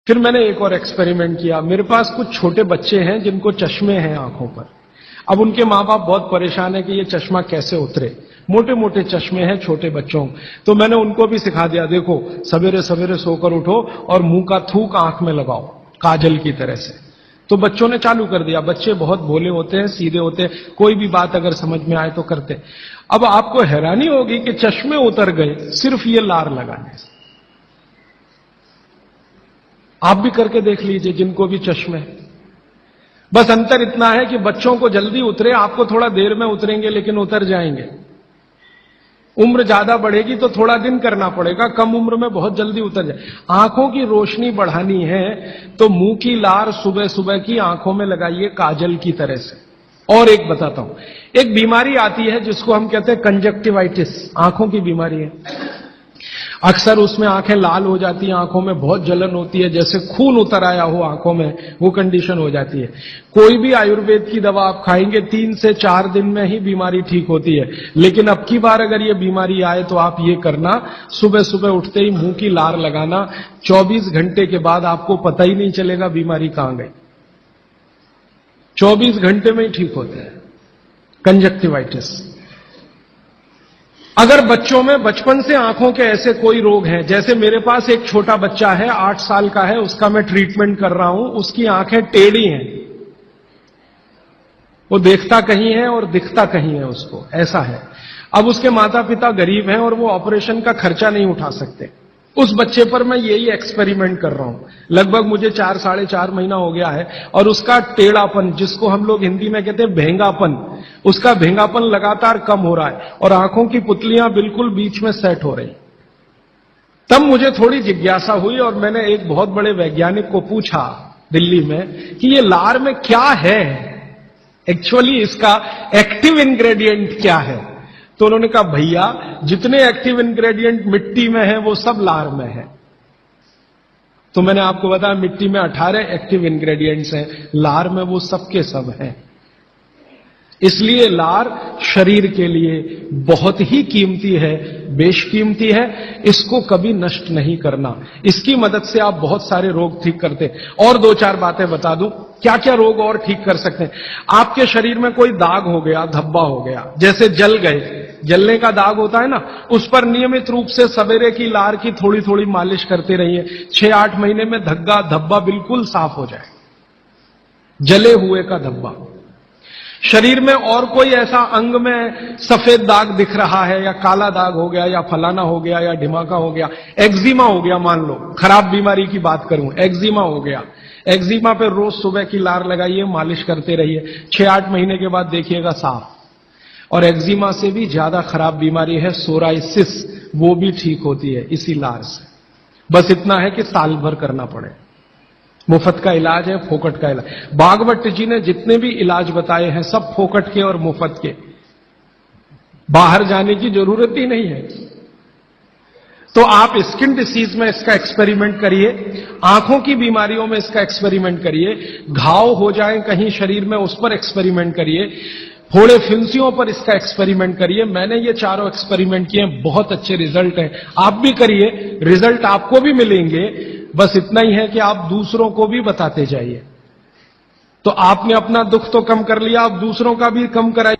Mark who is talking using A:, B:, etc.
A: फिर मैंने एक और एक्सपेरिमेंट किया। मेरे पास कुछ छोटे बच्चे हैं जिनको चश्मे हैं आंखों पर। अब उनके मां बाप बहुत परेशान है कि ये चश्मा कैसे उतरे। मोटे मोटे चश्मे हैं छोटे बच्चों। तो मैंने उनको भी सिखा दिया, देखो सवेरे सवेरे सोकर उठो और मुंह का थूक आंख में लगाओ काजल की तरह से। तो बच्चों ने चालू कर दिया। बच्चे बहुत भोले होते हैं, सीधे होते हैं, कोई भी बात अगर समझ में आए तो करते। अब आपको हैरानी होगी कि चश्मे उतर गए सिर्फ ये लार लगाने से। आप भी करके देख लीजिए जिनको भी चश्मे। बस अंतर इतना है कि बच्चों को जल्दी उतरे, आपको थोड़ा देर में उतरेंगे लेकिन उतर जाएंगे। उम्र ज्यादा बढ़ेगी तो थोड़ा दिन करना पड़ेगा, कम उम्र में बहुत जल्दी उतर जाए। आंखों की रोशनी बढ़ानी है तो मुंह की लार सुबह सुबह की आंखों में लगाइए काजल की तरह से। और एक बताता हूं, एक बीमारी आती है जिसको हम कहते हैं कंजक्टिवाइटिस, आंखों की बीमारी है। अक्सर उसमें आंखें लाल हो जाती हैं, आंखों में बहुत जलन होती है, जैसे खून उतर आया हो आंखों में, वो कंडीशन हो जाती है। कोई भी आयुर्वेद की दवा आप खाएंगे 3 से 4 दिन में ही बीमारी ठीक होती है। लेकिन अब की बार अगर ये बीमारी आए तो आप ये करना, सुबह सुबह उठते ही मुंह की लार लगाना। 24 घंटे के बाद आपको पता ही नहीं चलेगा बीमारी कहां गई। 24 घंटे में ही ठीक होता है कंजक्टिवाइटिस। अगर बच्चों में बचपन से आंखों के ऐसे कोई रोग हैं, जैसे मेरे पास एक छोटा बच्चा है 8 साल का है, उसका मैं ट्रीटमेंट कर रहा हूं, उसकी आंखें टेढ़ी हैं, वो देखता कहीं है और दिखता कहीं है, उसको ऐसा है। अब उसके माता पिता गरीब हैं और वो ऑपरेशन का खर्चा नहीं उठा सकते। उस बच्चे पर मैं यही एक्सपेरिमेंट कर रहा हूं। लगभग मुझे 4 साढ़े 4 महीना हो गया है और उसका टेढ़ापन, जिसको हम लोग हिंदी में कहते हैं भेंगापन, उसका भेंगापन लगातार कम हो रहा है और आंखों की पुतलियां बिल्कुल बीच में सेट हो रही। तब मुझे थोड़ी जिज्ञासा हुई और मैंने एक बहुत बड़े वैज्ञानिक को पूछा दिल्ली में कि ये लार में क्या है, एक्चुअली इसका एक्टिव इंग्रेडिएंट क्या है। तो उन्होंने कहा, भैया जितने एक्टिव इंग्रेडिएंट मिट्टी में है वो सब लार में है। तो मैंने आपको बताया मिट्टी में 18 एक्टिव इंग्रेडिएंट्स हैं, लार में वो सब के सब हैं। इसलिए लार शरीर के लिए बहुत ही कीमती है, बेशकीमती है। इसको कभी नष्ट नहीं करना। इसकी मदद से आप बहुत सारे रोग ठीक करते हैं। और 2-4 बातें बता दूं क्या क्या रोग और ठीक कर सकते हैं। आपके शरीर में कोई दाग हो गया, धब्बा हो गया, जैसे जल गए, जलने का दाग होता है ना, उस पर नियमित रूप से सवेरे की लार की थोड़ी थोड़ी मालिश करते रहिए। 6-8 महीने में धब्बा बिल्कुल साफ हो जाए, जले हुए का धब्बा। शरीर में और कोई ऐसा अंग में सफेद दाग दिख रहा है या काला दाग हो गया या फलाना हो गया या ढिमाका हो गया, एक्जिमा हो गया, मान लो खराब बीमारी की बात करूं, एक्जिमा हो गया, एक्जिमा पे रोज सुबह की लार लगाइए, मालिश करते रहिए, 6-8 महीने के बाद देखिएगा साफ। और एक्जिमा से भी ज्यादा खराब बीमारी है सोराइसिस, वो भी ठीक होती है इसी लार से। बस इतना है कि साल भर करना पड़े। मुफ्त का इलाज है, फोकट का इलाज। भागवत जी ने जितने भी इलाज बताए हैं सब फोकट के और मुफ्त के, बाहर जाने की जरूरत ही नहीं है। तो आप स्किन डिसीज में इसका एक्सपेरिमेंट करिए, आंखों की बीमारियों में इसका एक्सपेरिमेंट करिए, घाव हो जाए कहीं शरीर में उस पर एक्सपेरिमेंट करिए, फोड़े फिंसियों पर इसका एक्सपेरिमेंट करिए। मैंने ये चारों एक्सपेरिमेंट किए, बहुत अच्छे रिजल्ट हैं। आप भी करिए, रिजल्ट आपको भी मिलेंगे। बस इतना ही है कि आप दूसरों को भी बताते जाइए। तो आपने अपना दुख तो कम कर लिया, आप दूसरों का भी कम कराइए।